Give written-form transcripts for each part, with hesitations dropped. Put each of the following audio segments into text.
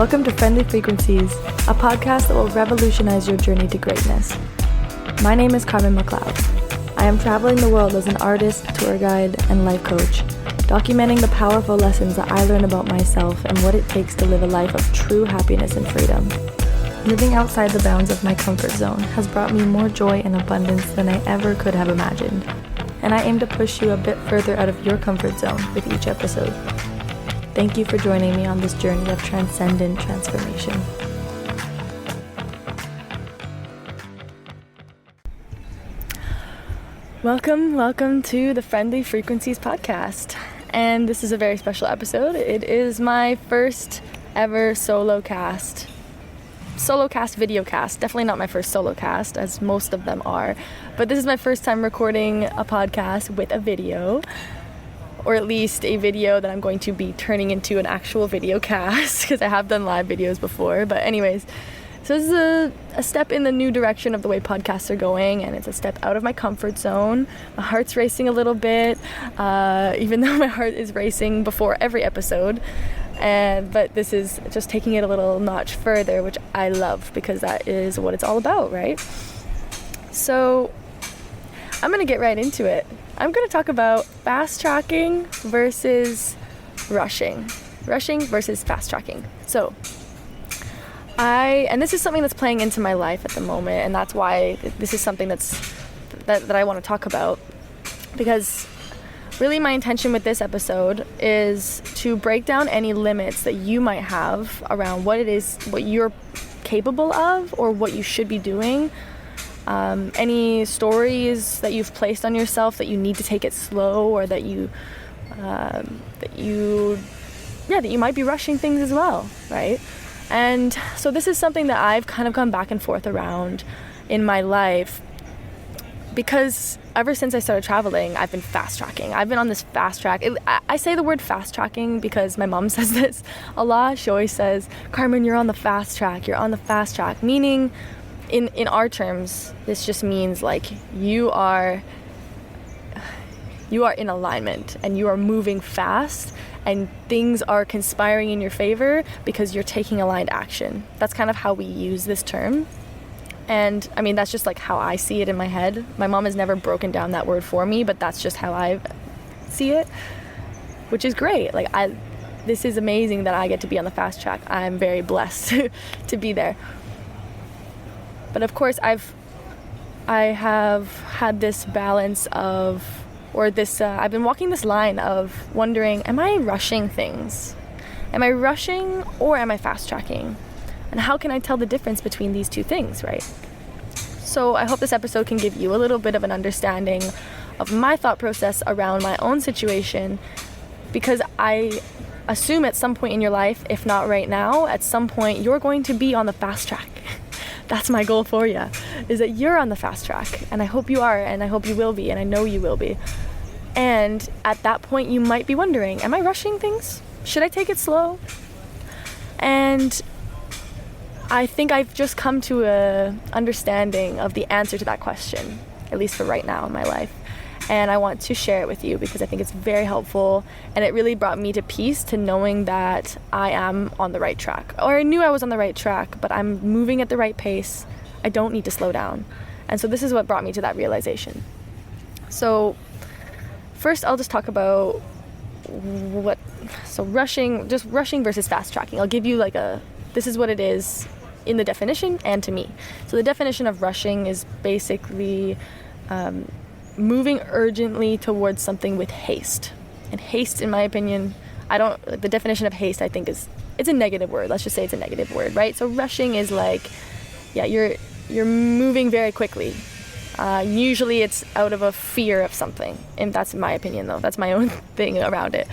Welcome to Friendly Frequencies, a podcast that will revolutionize your journey to greatness. My name is Carmen McLeod. I am traveling the world as an artist, tour guide, and life coach, documenting the powerful lessons that I learn about myself and what it takes to live a life of true happiness and freedom. Living outside the bounds of my comfort zone has brought me more joy and abundance than I ever could have imagined, and I aim to push you a bit further out of your comfort zone with each episode. Thank you for joining me on this journey of transcendent transformation. Welcome to the Friendly Frequencies podcast. And this is a very special episode. It is my first ever solo cast video cast. Definitely not my first solo cast, as most of them are. But this is my first time recording a podcast with a video. Or at least a video that I'm going to be turning into an actual video cast, because I have done live videos before. But anyways, so this is a step in the new direction of the way podcasts are going, and it's a step out of my comfort zone. My heart's racing a little bit, even though my heart is racing before every episode. But this is just taking it a little notch further, which I love, because that is what it's all about, right? So I'm going to get right into it. I'm going to talk about fast tracking versus rushing. Rushing versus fast tracking. So and this is something that's playing into my life at the moment, and that's why this is something that I want to talk about, because really my intention with this episode is to break down any limits that you might have around what you're capable of or what you should be doing. Any stories that you've placed on yourself that you need to take it slow, or that you might be rushing things as well, right? And so this is something that I've kind of gone back and forth around in my life, because ever since I started traveling, I've been fast tracking. I've been on this fast track. I say the word fast tracking because my mom says this a lot. She always says, "Carmen, you're on the fast track. You're on the fast track," meaning in our terms, this just means like you are in alignment and you are moving fast and things are conspiring in your favor because you're taking aligned action. That's kind of how we use this term. And I mean, that's just like how I see it in my head. My mom has never broken down that word for me, but that's just how I see it, which is great. This is amazing that I get to be on the fast track. I'm very blessed to be there. But of course, I have had this balance of, I've been walking this line of wondering, am I rushing things? Am I rushing or am I fast tracking? And how can I tell the difference between these two things, right? So I hope this episode can give you a little bit of an understanding of my thought process around my own situation, because I assume at some point in your life, if not right now, at some point you're going to be on the fast track. That's my goal for you, is that you're on the fast track. And I hope you are, and I hope you will be, and I know you will be. And at that point, you might be wondering, am I rushing things? Should I take it slow? And I think I've just come to a understanding of the answer to that question, at least for right now in my life. And I want to share it with you because I think it's very helpful, and it really brought me to peace to knowing that I am on the right track. Or I knew I was on the right track, but I'm moving at the right pace. I don't need to slow down. And so this is what brought me to that realization. So first I'll just talk about rushing versus fast tracking. I'll give you this is what it is in the definition and to me. So the definition of rushing is basically moving urgently towards something with haste. And haste, in my opinion, the definition of haste, I think, it's a negative word. Let's just say it's a negative word, right? So rushing is you're moving very quickly. Usually it's out of a fear of something. And that's my opinion, though. That's my own thing around it.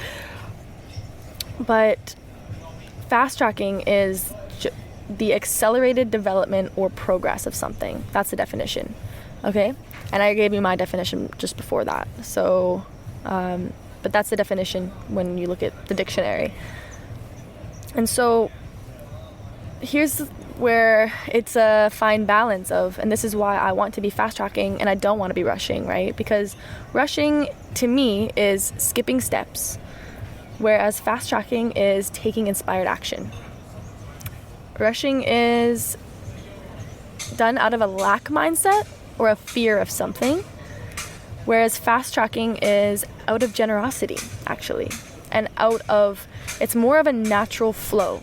But fast tracking is the accelerated development or progress of something. That's the definition. Okay? And I gave you my definition just before that. So, but that's the definition when you look at the dictionary. And so here's where it's a fine balance of, and this is why I want to be fast tracking and I don't want to be rushing, right? Because rushing to me is skipping steps, whereas fast tracking is taking inspired action. Rushing is done out of a lack mindset or a fear of something, whereas fast tracking is out of generosity, actually, and it's more of a natural flow.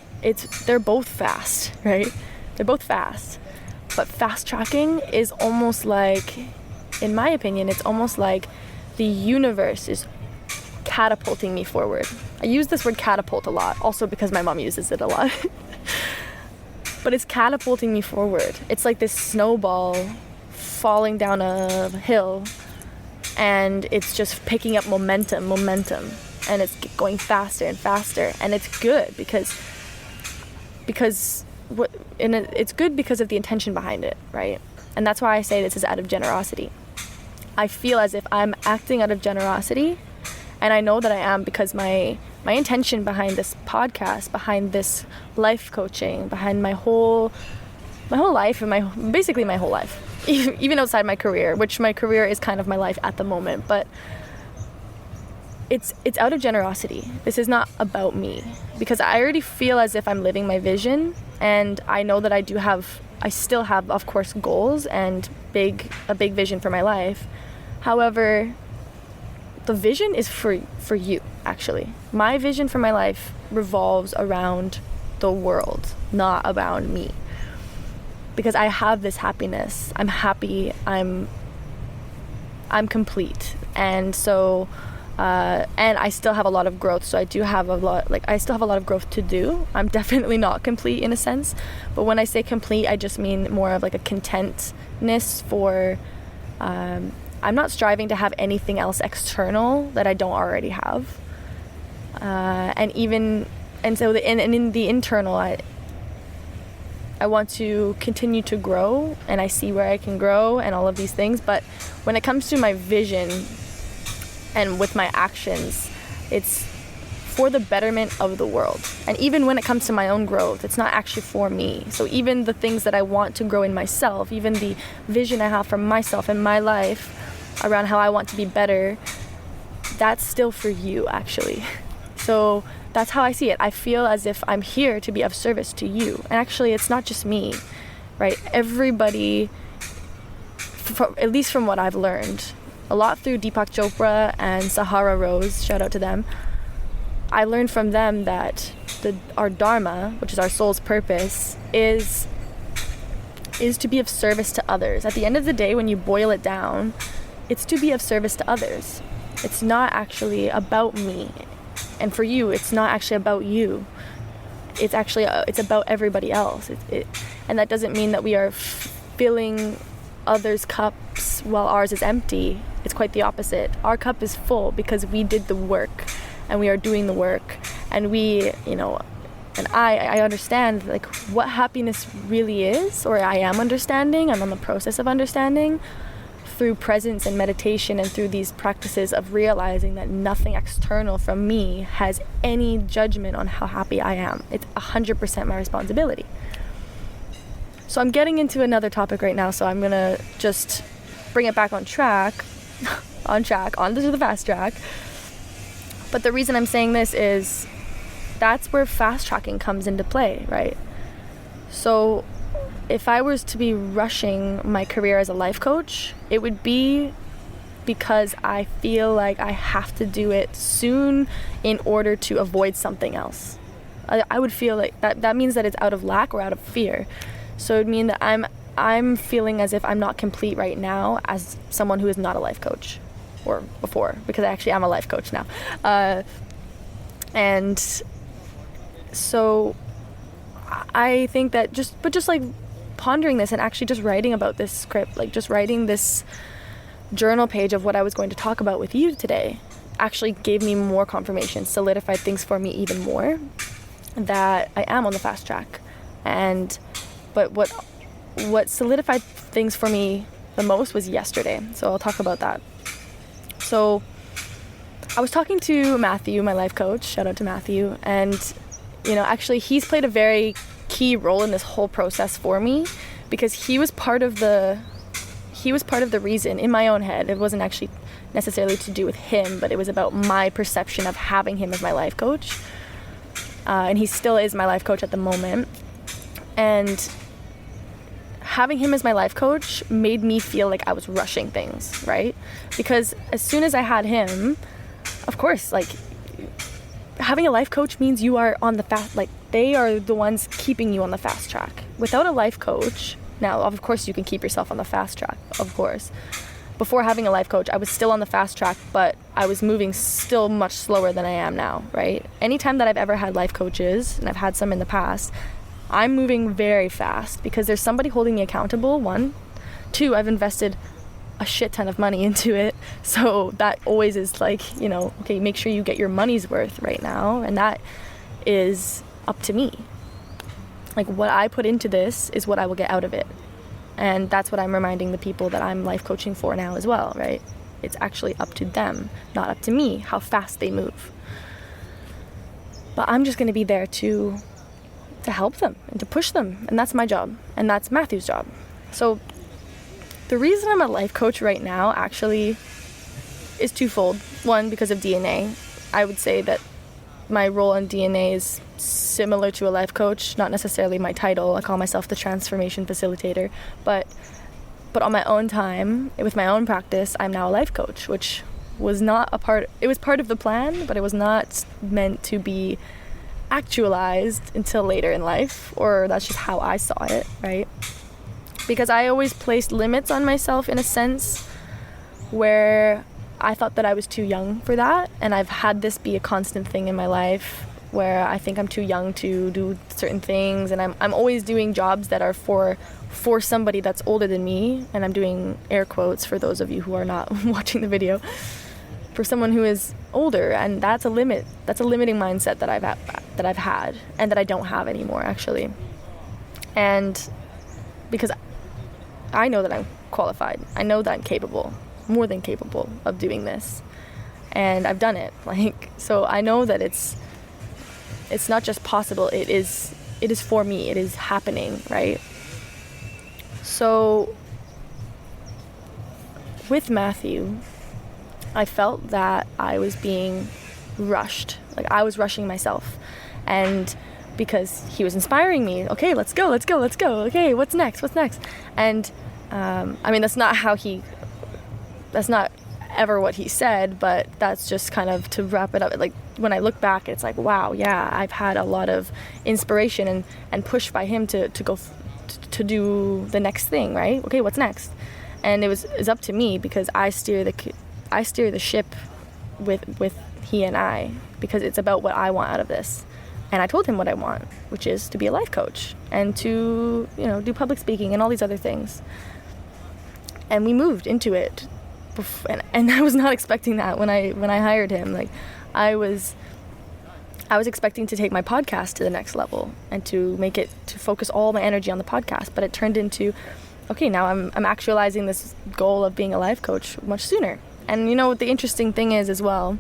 They're both fast, right? They're both fast, but fast tracking is almost like, in my opinion, it's almost like the universe is catapulting me forward. I use this word catapult a lot, also because my mom uses it a lot. But it's catapulting me forward. It's like this snowball falling down a hill, and it's just picking up momentum, and it's going faster and faster, and it's good because it's good because of the intention behind it, right? And that's why I say this is out of generosity. I feel as if I'm acting out of generosity, and I know that I am, because my intention behind this podcast, behind this life coaching, behind my whole life, and basically my whole life, even outside my career, which my career is kind of my life at the moment, but it's out of generosity. This is not about me, because I already feel as if I'm living my vision, and I know that I still have, of course, goals and a big vision for my life. However, the vision is for you, actually. My vision for my life revolves around the world, not around me. Because I have this happiness. I'm happy. I'm complete. And so, and I still have a lot of growth. So I still have a lot of growth to do. I'm definitely not complete in a sense. But when I say complete, I just mean more of like a contentness for, I'm not striving to have anything else external that I don't already have. And so in the internal, I want to continue to grow, and I see where I can grow and all of these things. But when it comes to my vision and with my actions, it's for the betterment of the world. And even when it comes to my own growth, it's not actually for me. So even the things that I want to grow in myself, even the vision I have for myself and my life around how I want to be better, that's still for you, actually. So that's how I see it. I feel as if I'm here to be of service to you. And actually, it's not just me, right? Everybody, at least from what I've learned, a lot through Deepak Chopra and Sahara Rose, shout out to them, I learned from them that our dharma, which is our soul's purpose, is to be of service to others. At the end of the day, when you boil it down, it's to be of service to others. It's not actually about me. And for you, it's not actually about you. It's actually, it's about everybody else. And that doesn't mean that we are filling others' cups while ours is empty. It's quite the opposite. Our cup is full because we did the work, and we are doing the work. And and I understand like what happiness really is, or I am understanding. I'm on the process of understanding through presence and meditation, and through these practices of realizing that nothing external from me has any judgment on how happy I am. It's 100% my responsibility. So I'm getting into another topic right now, so I'm gonna just bring it back on track, onto the fast track. But the reason I'm saying this is that's where fast tracking comes into play, right? So if I was to be rushing my career as a life coach, it would be because I feel like I have to do it soon in order to avoid something else. I would feel like that means that it's out of lack or out of fear. So it would mean that I'm feeling as if I'm not complete right now as someone who is not a life coach, or before, because I actually am a life coach now. And so I think that just like pondering this and actually just writing about this script, like just writing this journal page of what I was going to talk about with you today, actually gave me more confirmation, solidified things for me even more, that I am on the fast track. But what solidified things for me the most was yesterday. So I'll talk about that. So I was talking to Matthew, my life coach, shout out to Matthew, and actually he's played a very key role in this whole process for me, because he was part of the reason in my own head. It wasn't actually necessarily to do with him, but it was about my perception of having him as my life coach. And he still is my life coach at the moment. And having him as my life coach made me feel like I was rushing things, right? Because as soon as I had him, of course, like, having a life coach means you are on the fast, like, they are the ones keeping you on the fast track. Without a life coach, now, of course, you can keep yourself on the fast track, of course. Before having a life coach, I was still on the fast track, but I was moving still much slower than I am now, right? Anytime that I've ever had life coaches, and I've had some in the past, I'm moving very fast because there's somebody holding me accountable, one. Two, I've invested a shit ton of money into it. So that always is like, you know, okay, make sure you get your money's worth right now. And that is up to me. Like, what I put into this is what I will get out of it. And that's what I'm reminding the people that I'm life coaching for now as well, right? It's actually up to them, not up to me, how fast they move. But I'm just going to be there to help them and to push them. And that's my job. And that's Matthew's job. So the reason I'm a life coach right now actually is twofold. One, because of DNA. I would say that my role in DNA is similar to a life coach, not necessarily my title. I call myself the transformation facilitator, but on my own time, with my own practice, I'm now a life coach, which was not it was part of the plan, but it was not meant to be actualized until later in life, or that's just how I saw it, right? Because I always placed limits on myself in a sense where I thought that I was too young for that, and I've had this be a constant thing in my life where I think I'm too young to do certain things, and I'm always doing jobs that are for somebody that's older than me, and I'm doing air quotes for those of you who are not watching the video, for someone who is older, and that's a limit. That's a limiting mindset that I've had and that I don't have anymore, actually. And because I know that I'm qualified, I know that I'm capable, more than capable of doing this, and I've done it. Like, so I know that it's not just possible, it is for me, it is happening, right? So with Matthew, I felt that I was being rushed. Like, I was rushing myself. And because he was inspiring me, okay, let's go. Okay, what's next? And I mean, that's not ever what he said, but that's just kind of to wrap it up. Like, when I look back, it's like, wow, yeah, I've had a lot of inspiration and push by him to go to do the next thing, right? Okay, what's next? And it's up to me, because I steer the ship with he and I, because it's about what I want out of this. And I told him what I want, which is to be a life coach and to, you know, do public speaking and all these other things. And we moved into it. And I was not expecting that when I hired him. Like, I was expecting to take my podcast to the next level and to focus all my energy on the podcast. But it turned into, okay, now I'm actualizing this goal of being a life coach much sooner. And you know what the interesting thing is as well?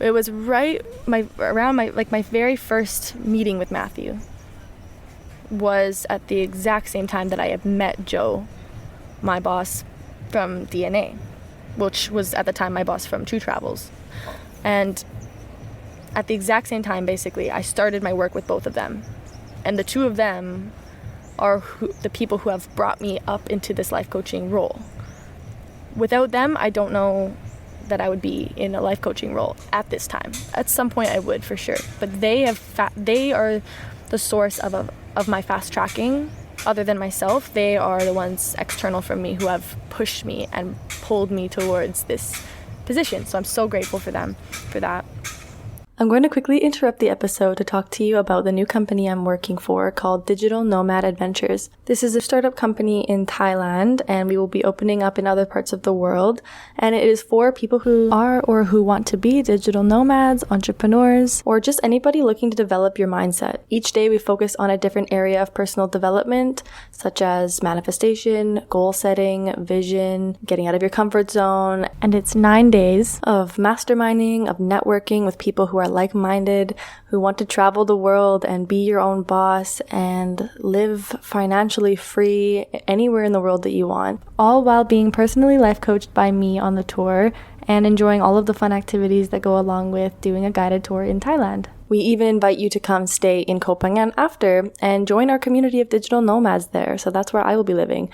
It was around my very first meeting with Matthew was at the exact same time that I had met Joe, my boss from DNA, which was at the time my boss from True Travels. And at the exact same time, basically, I started my work with both of them. And the two of them are the people who have brought me up into this life coaching role. Without them, I don't know that I would be in a life coaching role at this time. At some point I would, for sure. But they are the source of my fast tracking. Other than myself, they are the ones external from me who have pushed me and pulled me towards this position. So I'm so grateful for them for that. I'm going to quickly interrupt the episode to talk to you about the new company I'm working for called Digital Nomad Adventures. This is a startup company in Thailand, and we will be opening up in other parts of the world. And it is for people who are or who want to be digital nomads, entrepreneurs, or just anybody looking to develop your mindset. Each day we focus on a different area of personal development, such as manifestation, goal setting, vision, getting out of your comfort zone. And it's 9 days of masterminding, of networking with people who are like-minded, who want to travel the world and be your own boss and live financially free anywhere in the world that you want, all while being personally life coached by me on the tour and enjoying all of the fun activities that go along with doing a guided tour in Thailand. We even invite you to come stay in Copenhagen after and join our community of digital nomads there. So that's where I will be living.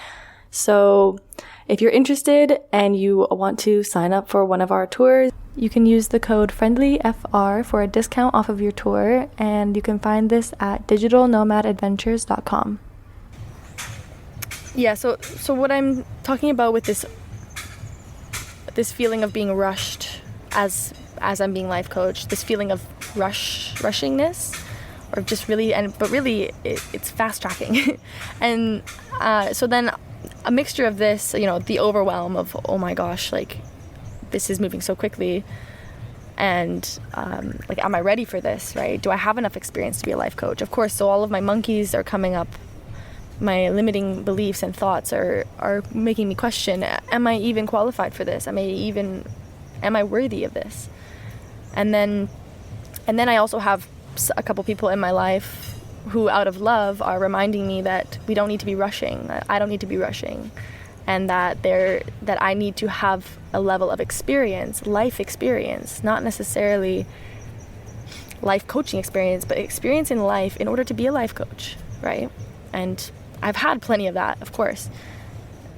So if you're interested and you want to sign up for one of our tours, you can use the code FRIENDLYFR for a discount off of your tour, and you can find this at digitalnomadadventures.com. Yeah, so what I'm talking about with this feeling of being rushed as I'm being life coach, this feeling of rushingness, or just really, but really it's fast tracking. And so then a mixture of this, the overwhelm of, oh my gosh, like this is moving so quickly, and am I ready for this, right? Do I have enough experience to be a life coach? Of course. So all of my monkeys are coming up. My limiting beliefs and thoughts are making me question, am I even qualified for this? Am I worthy of this? And then I also have a couple people in my life who, out of love, are reminding me that we don't need to be rushing. I don't need to be rushing, and that I need to have a level of experience, life experience, not necessarily life coaching experience, but experience in life in order to be a life coach, right? And I've had plenty of that, of course.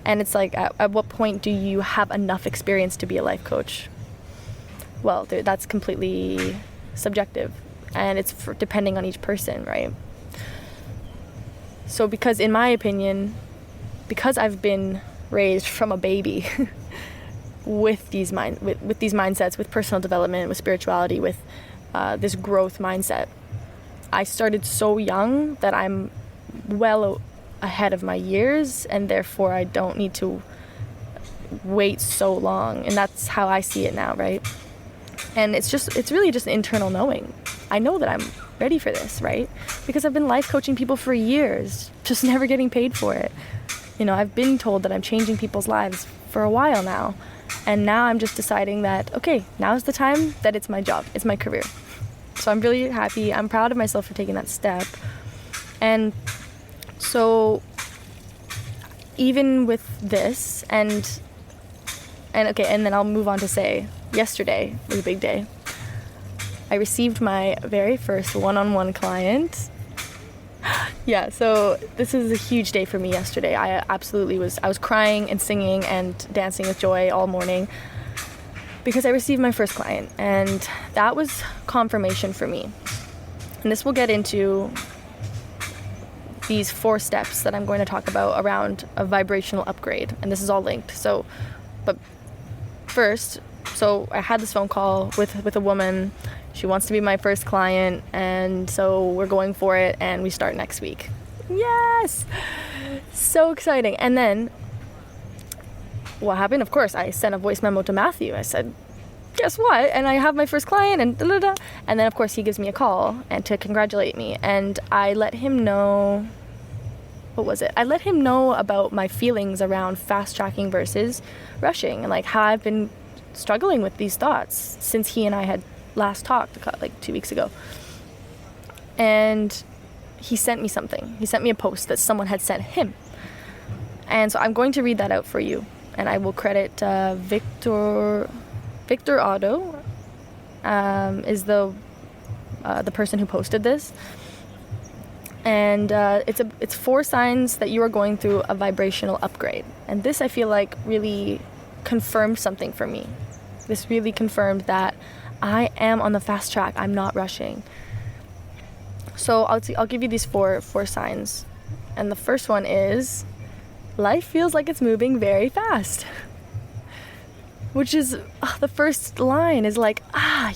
And it's like, at what point do you have enough experience to be a life coach? Well, that's completely subjective, and it's depending on each person, right? So because in my opinion, because I've been raised from a baby with these mindsets, with personal development, with spirituality, with this growth mindset, I started so young that I'm well ahead of my years, and therefore I don't need to wait so long. And that's how I see it now, right? And it's really just an internal knowing. I know that I'm ready for this, right? Because I've been life coaching people for years, just never getting paid for it. I've been told that I'm changing people's lives for a while now. And now I'm just deciding that, okay, now's the time that it's my job, it's my career. So I'm really happy. I'm proud of myself for taking that step. And so even with this, and then I'll move on to say, yesterday was a big day. I received my very first one-on-one client. Yeah, so this is a huge day for me yesterday. I was crying and singing and dancing with joy all morning because I received my first client, and that was confirmation for me. And this will get into these 4 steps that I'm going to talk about around a vibrational upgrade, and this is all linked. But first, I had this phone call with a woman. She wants to be my first client, and so we're going for it, and we start next week. Yes! So exciting. And then what happened? Of course, I sent a voice memo to Matthew. I said, guess what? And I have my first client, and da-da-da. And then, of course, he gives me a call and to congratulate me. And I let him know, what was it? I let him know about my feelings around fast tracking versus rushing, and like how I've been struggling with these thoughts since he and I had last talked like 2 weeks ago. And he sent me something. He sent me a post that someone had sent him. And so I'm going to read that out for you. And I will credit Victor Otto is the person who posted this. And it's 4 signs that you are going through a vibrational upgrade. And this, I feel like, really confirmed something for me. This really confirmed that I am on the fast track. I'm not rushing. So I'll give you these four signs. And the first one is, life feels like it's moving very fast. Which is, the first line is like,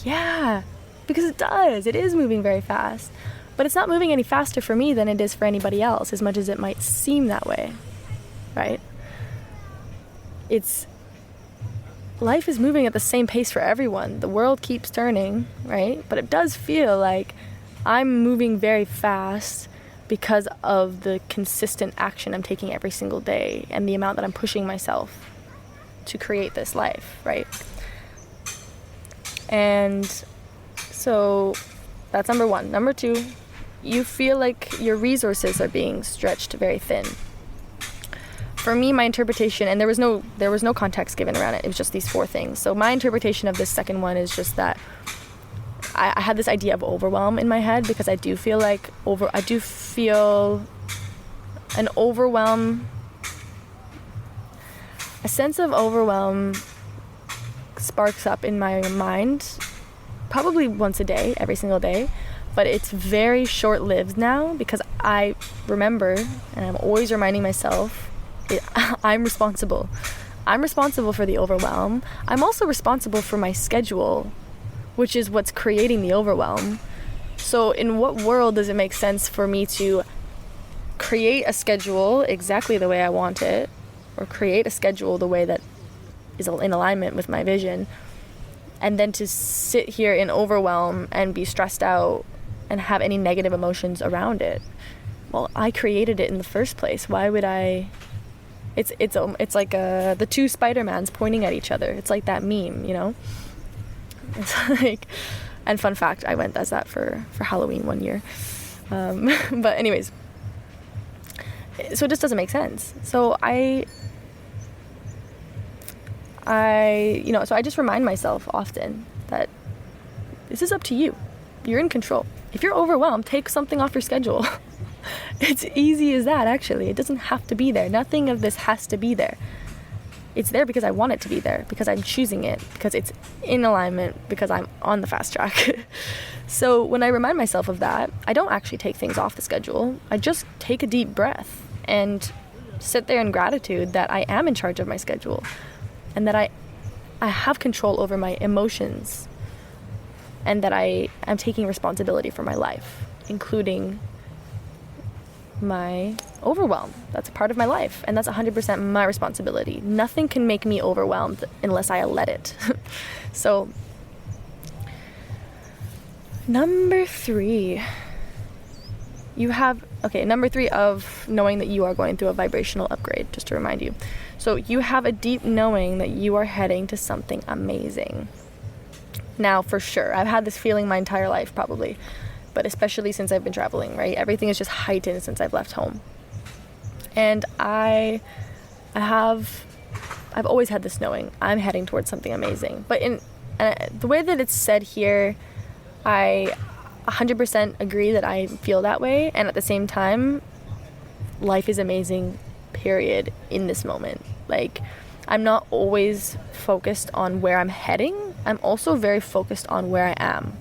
yeah, because it does. It is moving very fast. But it's not moving any faster for me than it is for anybody else, as much as it might seem that way, right? Life is moving at the same pace for everyone. The world keeps turning, right? But it does feel like I'm moving very fast because of the consistent action I'm taking every single day and the amount that I'm pushing myself to create this life, right? And so that's number 1. Number 2, you feel like your resources are being stretched very thin. For me, my interpretation, and there was no context given around it, it was just these 4 things. So my interpretation of this second one is just that I had this idea of overwhelm in my head, because I do feel an overwhelm, a sense of overwhelm sparks up in my mind probably once a day, every single day, but it's very short-lived now, because I remember, and I'm always reminding myself, I'm responsible for the overwhelm. I'm also responsible for my schedule, which is what's creating the overwhelm. So in what world does it make sense for me to create a schedule exactly the way I want it, or create a schedule the way that is in alignment with my vision, and then to sit here in overwhelm and be stressed out and have any negative emotions around it? Well, I created it in the first place. Why would I? It's like the two Spider-Mans pointing at each other. It's like that meme, you know? It's like, and fun fact, I went as that for Halloween one year. But anyways, so it just doesn't make sense. So I just remind myself often that this is up to you. You're in control. If you're overwhelmed, take something off your schedule. It's easy as that, actually. It doesn't have to be there. Nothing of this has to be there. It's there because I want it to be there, because I'm choosing it, because it's in alignment, because I'm on the fast track. So when I remind myself of that, I don't actually take things off the schedule. I just take a deep breath and sit there in gratitude that I am in charge of my schedule, and that I have control over my emotions, and that I am taking responsibility for my life, including my overwhelm. That's a part of my life, and that's 100% my responsibility. Nothing can make me overwhelmed unless I let it. So, number 3 of knowing that you are going through a vibrational upgrade, just to remind you. So you have a deep knowing that you are heading to something amazing. Now, for sure, I've had this feeling my entire life, probably, but especially since I've been traveling, right? Everything is just heightened since I've left home. And I've always had this knowing I'm heading towards something amazing. But the way that it's said here, I 100% agree that I feel that way. And at the same time, life is amazing, period, in this moment. Like, I'm not always focused on where I'm heading. I'm also very focused on where I am.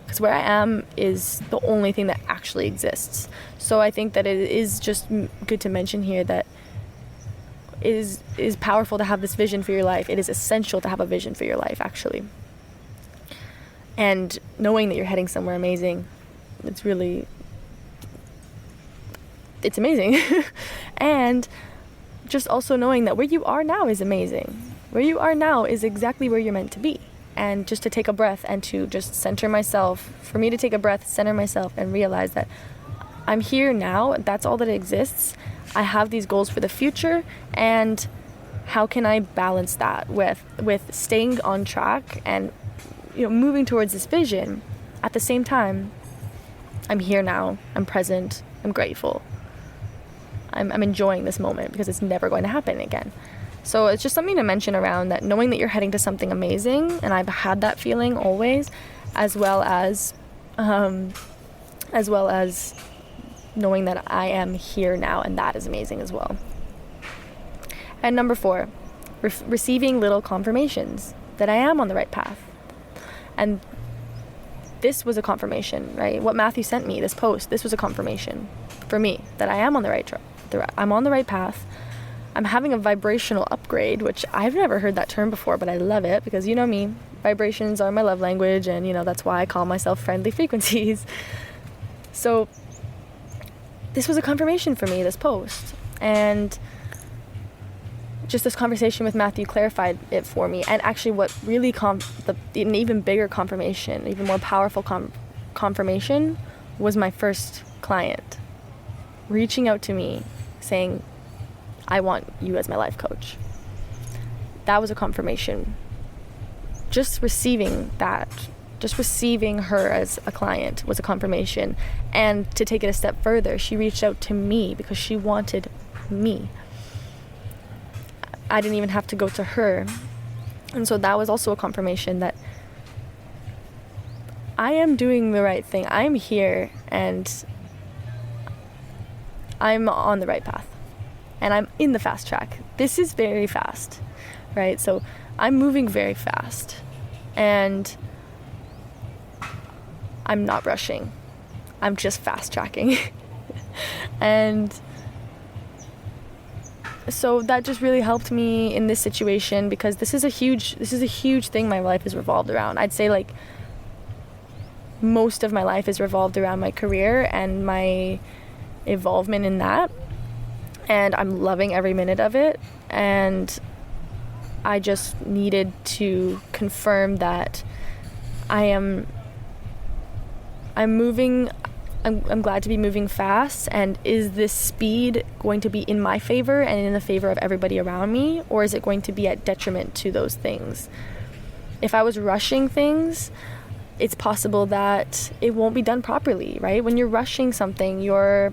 Because where I am is the only thing that actually exists. So I think that it is just good to mention here that it is powerful to have this vision for your life. It is essential to have a vision for your life, actually. And knowing that you're heading somewhere amazing, it's amazing. And just also knowing that where you are now is amazing. Where you are now is exactly where you're meant to be. And just to take a breath and to just center myself, for me to take a breath, center myself, and realize that I'm here now, that's all that exists. I have these goals for the future, and how can I balance that with staying on track and, you know, moving towards this vision. At the same time, I'm here now, I'm present, I'm grateful. I'm enjoying this moment because it's never going to happen again. So it's just something to mention around that, knowing that you're heading to something amazing, and I've had that feeling always, as well as knowing that I am here now, and that is amazing as well. And number 4, receiving little confirmations that I am on the right path. And this was a confirmation, right? What Matthew sent me, this post, this was a confirmation for me that I am on the right track. I'm on the right path. I'm having a vibrational upgrade, which I've never heard that term before, but I love it because, you know me, vibrations are my love language, and, you know, that's why I call myself friendly frequencies. So this was a confirmation for me, this post. And just this conversation with Matthew clarified it for me. And actually what really an even bigger confirmation, even more powerful confirmation was my first client reaching out to me saying, I want you as my life coach. That was a confirmation. Just receiving her as a client was a confirmation. And to take it a step further, she reached out to me because she wanted me. I didn't even have to go to her. And so that was also a confirmation that I am doing the right thing. I'm here and I'm on the right path. And I'm in the fast track. This is very fast, right? So I'm moving very fast. And I'm not rushing. I'm just fast tracking. And so that just really helped me in this situation, because this is a huge thing my life is revolved around. I'd say like most of my life is revolved around my career and my involvement in that, and I'm loving every minute of it. And I just needed to confirm that I'm glad to be moving fast, and is this speed going to be in my favor and in the favor of everybody around me, or is it going to be at detriment to those things? If I was rushing things, it's possible that it won't be done properly, right? When you're rushing something, you're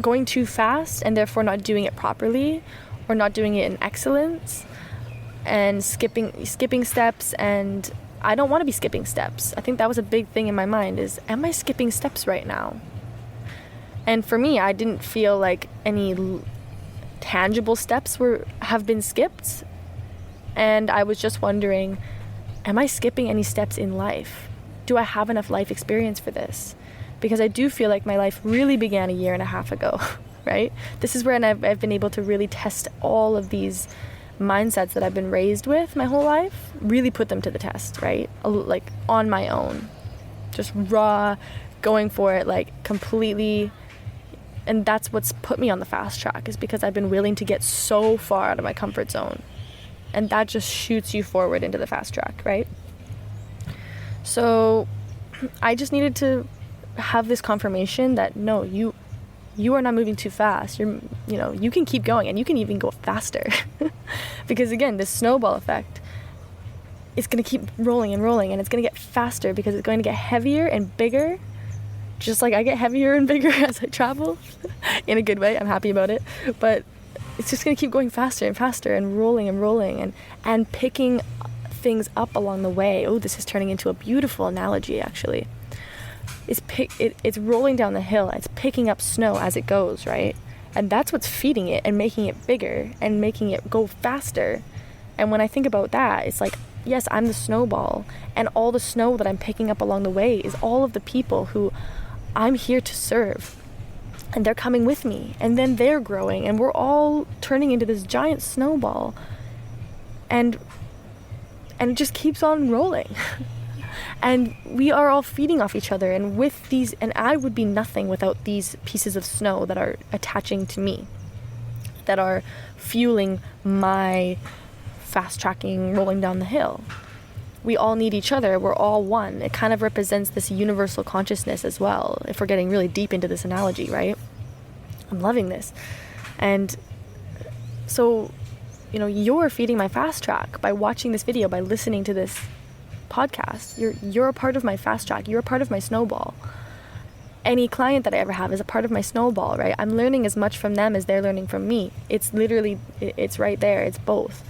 going too fast and therefore not doing it properly, or not doing it in excellence, and skipping steps. And I don't want to be skipping steps. I think that was a big thing in my mind, is, am I skipping steps right now? And for me, I didn't feel like any tangible steps have been skipped. And I was just wondering, am I skipping any steps in life? Do I have enough life experience for this? Because I do feel like my life really began a year and a half ago, right? This is where I've been able to really test all of these mindsets that I've been raised with my whole life, really put them to the test, right? Like on my own, just raw, going for it, like completely. And that's what's put me on the fast track, is because I've been willing to get so far out of my comfort zone, and that just shoots you forward into the fast track, right? So I just needed to have this confirmation that no, you are not moving too fast. You can keep going, and you can even go faster. Because again, this snowball effect, it's going to keep rolling and rolling, and it's going to get faster because it's going to get heavier and bigger. Just like I get heavier and bigger as I travel. In a good way, I'm happy about it. But it's just going to keep going faster and faster, and rolling and picking things up along the way. Oh, this is turning into a beautiful analogy, actually. It's rolling down the hill. It's picking up snow as it goes, right? And that's what's feeding it and making it bigger and making it go faster. And when I think about that, it's like, yes, I'm the snowball, and all the snow that I'm picking up along the way is all of the people who I'm here to serve. And they're coming with me, and then they're growing, and we're all turning into this giant snowball. And it just keeps on rolling. And we are all feeding off each other, and with these, and I would be nothing without these pieces of snow that are attaching to me, that are fueling my fast tracking, rolling down the hill. We all need each other. We're all one. It kind of represents this universal consciousness as well, if we're getting really deep into this analogy, right? I'm loving this. And so, you're feeding my fast track by watching this video, by listening to this podcast. You're a part of my fast track. You're a part of my snowball. Any client that I ever have is a part of my snowball, right? I'm learning as much from them as they're learning from me. It's literally, it's right there. It's both.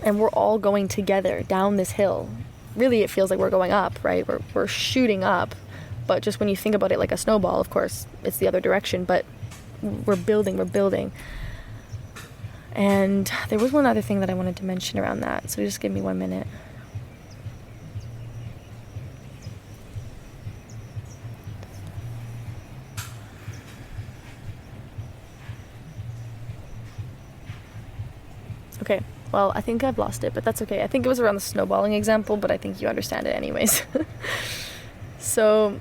And we're all going together down this hill. Really, it feels like we're going up, right? We're shooting up. But just when you think about it like a snowball, of course, it's the other direction. But we're building. And there was one other thing that I wanted to mention around that. So just give me 1 minute. Okay, well, I think I've lost it, but that's okay. I think it was around the snowballing example, but I think you understand it anyways. So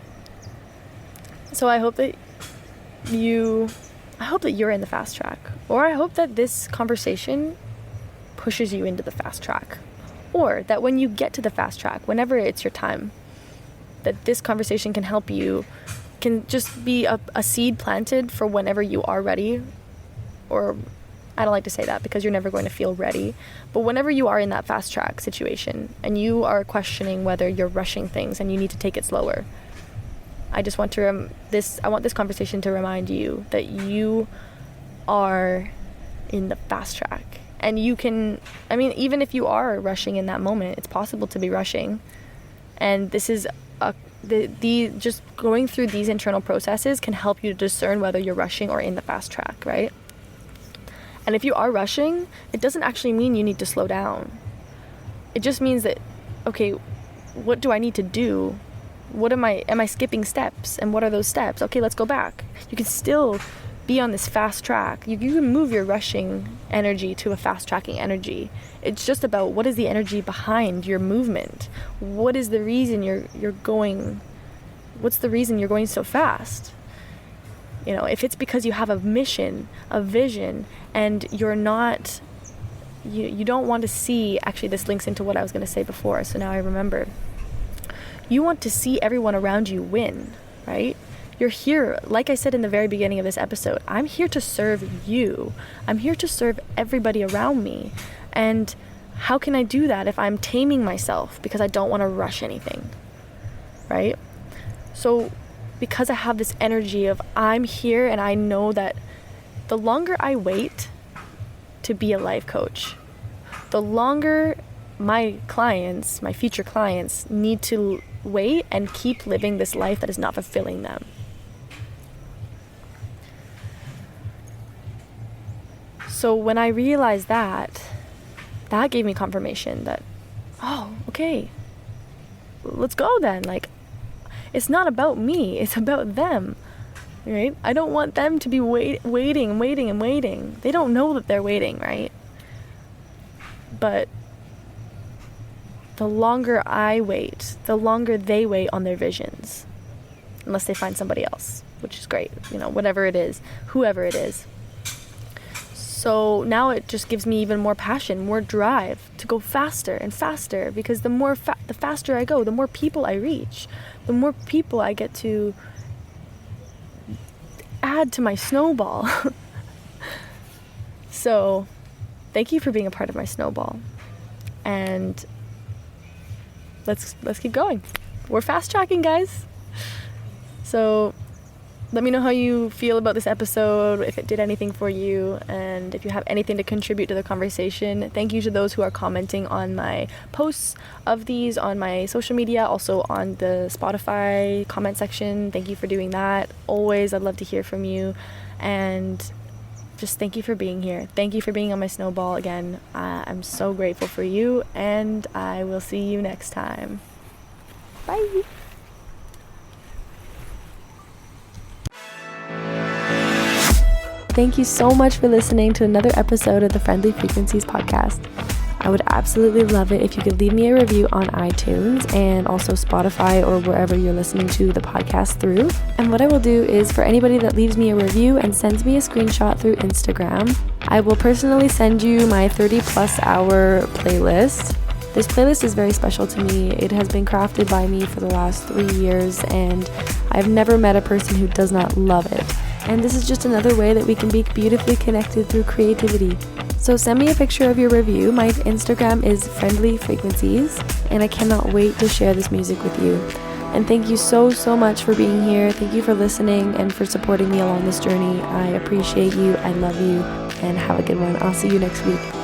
I hope that you're in the fast track, or I hope that this conversation pushes you into the fast track, or that when you get to the fast track, whenever it's your time, that this conversation can help you, can just be a seed planted for whenever you are ready. Or I don't like to say that because you're never going to feel ready, but whenever you are in that fast track situation and you are questioning whether you're rushing things and you need to take it slower, I just want I want this conversation to remind you that you are in the fast track. And you can, even if you are rushing in that moment, it's possible to be rushing. And this is just going through these internal processes can help you to discern whether you're rushing or in the fast track, right? And if you are rushing, it doesn't actually mean you need to slow down. It just means that, okay, what do I need to do? Am I skipping steps? And what are those steps? Okay, let's go back. You can still be on this fast track. You can move your rushing energy to a fast tracking energy. It's just about what is the energy behind your movement? What is the reason you're going? What's the reason you're going so fast? If it's because you have a mission, a vision, and you're not, you don't want to see, actually this links into what I was going to say before, so now I remember. You want to see everyone around you win, right? You're here, like I said in the very beginning of this episode, I'm here to serve you. I'm here to serve everybody around me. And how can I do that if I'm taming myself because I don't want to rush anything, right? So because I have this energy of I'm here, and I know that the longer I wait to be a life coach, the longer my clients, my future clients, need to wait and keep living this life that is not fulfilling them. So when I realized that gave me confirmation that, oh, okay, let's go then. Like, it's not about me, it's about them, right? I don't want them to be waiting. They don't know that they're waiting, right? But the longer I wait, the longer they wait on their visions, unless they find somebody else, which is great, whatever it is, whoever it is. So now it just gives me even more passion, more drive to go faster and faster, because the faster I go, the more people I reach, the more people I get to add to my snowball. So thank you for being a part of my snowball. And let's keep going. We're fast tracking, guys. So let me know how you feel about this episode, if it did anything for you, and if you have anything to contribute to the conversation. Thank you to those who are commenting on my posts of these on my social media, also on the Spotify comment section. Thank you for doing that. Always, I'd love to hear from you. And just thank you for being here. Thank you for being on my snowball again. I'm so grateful for you, and I will see you next time. Bye. Thank you so much for listening to another episode of the Friendly Frequencies podcast. I would absolutely love it if you could leave me a review on iTunes and also Spotify or wherever you're listening to the podcast through. And what I will do is, for anybody that leaves me a review and sends me a screenshot through Instagram, I will personally send you my 30+ hour playlist. This playlist is very special to me. It has been crafted by me for the last 3 years, and I've never met a person who does not love it. And this is just another way that we can be beautifully connected through creativity. So send me a picture of your review. My Instagram is Friendly Frequencies, and I cannot wait to share this music with you. And thank you so much for being here. Thank you for listening and for supporting me along this journey. I appreciate you. I love you. And have a good one. I'll see you next week.